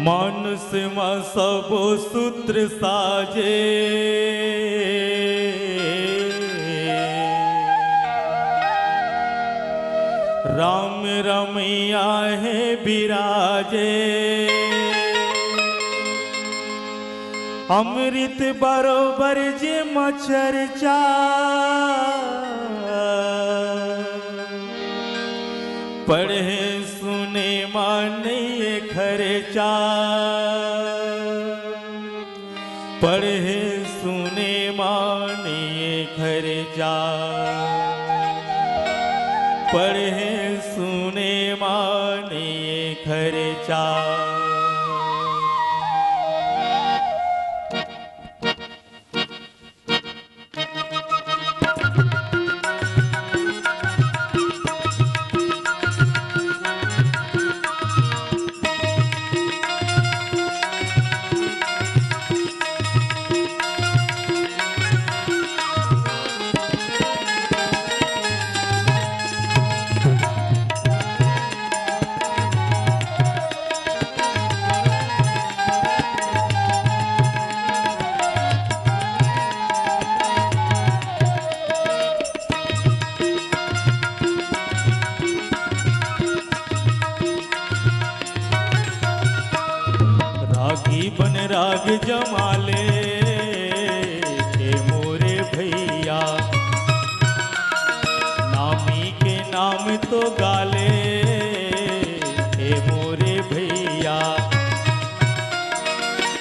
मानुष में सब सूत्र साजे, राम रमैया है बिराजे। अमृत बरोबर जे मचर्चा, पढ़े सुने माने खर्चा, पढ़े सुने माने खर्चा, पढ़े सुने माने खर्चा। बन राग जमाले के मोरे भैया, नामी के नाम तो गाले के मोरे भैया।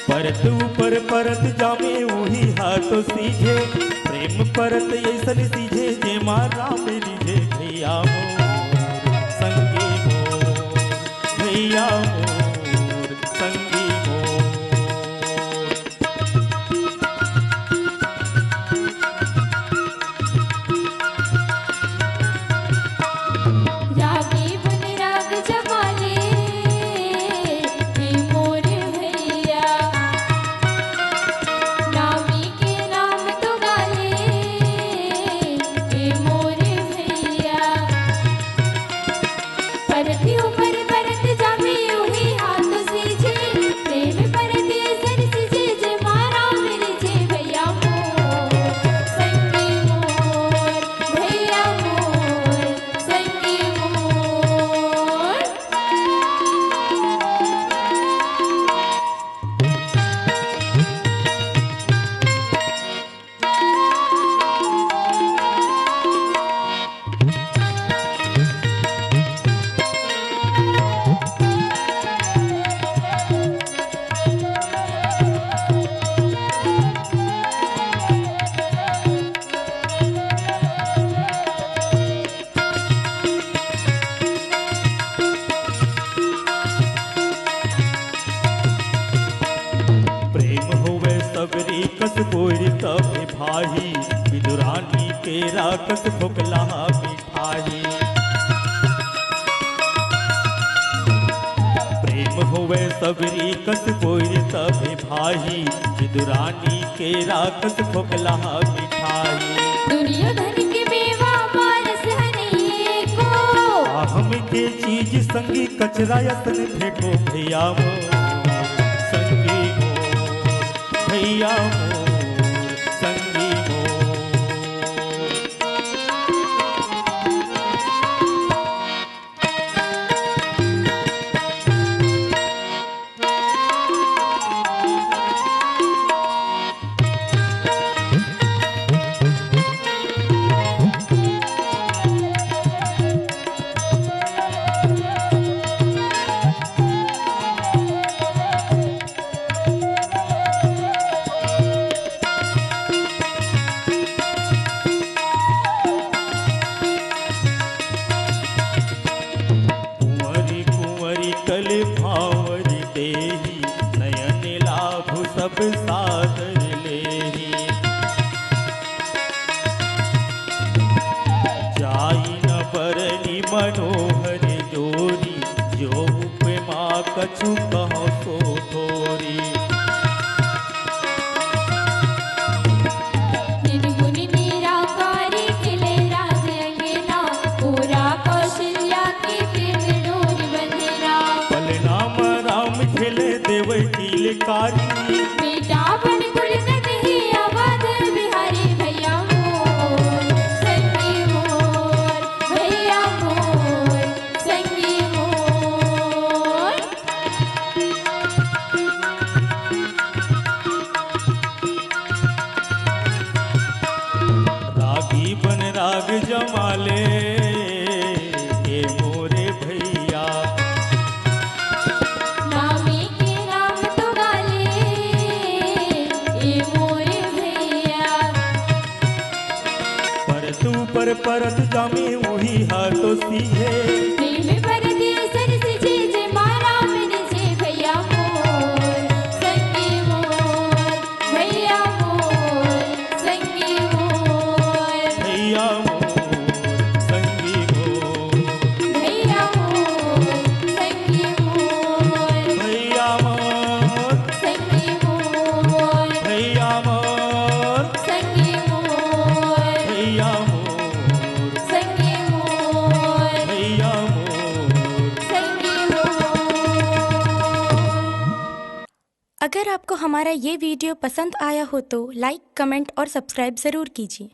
परत ऊपर परत जामे वही हाथों सीझे, प्रेम परत ऐसन सीझे जे मारा मेरी जे भैया मोर संगी मोर, भैया मोर संगी। कस बोरी तब भाई, विदुरानी के राकस भोगला मिठाई। प्रेम होवे सबरी कस बोरी तब भाई, विदुरानी के राकस भोगला मिठाई। दुर्योधन के बेवा मानस हनिए को, हम के चीज संगी कचरा यतन फेंको भैया मोर संगी मोर, भैया मोर संगी मोर। कल भावरी देही, नयन लाभ सब सादर लेही। जाई न बरनी मनोहर जोरी, जो उपमा कछु कहो सो थोरी। निर्गुण निराकारी खिले राज अंगना, पूरा कौशल्या की प्रेम डोर बंधना। पलनाम राम खेले देव किलकारी। बेटा बन कुल नहीं अवध बिहारी भैया मोर संगी मोर भैया मोर संगी मोर। रागी बन राग जमाले ये मोरे भैया। नामी के नाम तो गाले ये मोरे भैया। पर परत जामे वही हाथों सीधे। प्रेम परदेसन सिजे जे मारा मेरे जे भैया मोर संगी मोर भैया मोर संगी मोर। भैया मोर संगी मोर। भैया मोर संगी मोर। भैया मोर संगी मोर। भैया मोर संगी मोर। भैया मोर संगी मोर। भैया मोर। संगी मोर। अगर आपको हमारा ये वीडियो पसंद आया हो तो लाइक, कमेंट और सब्सक्राइब ज़रूर कीजिए।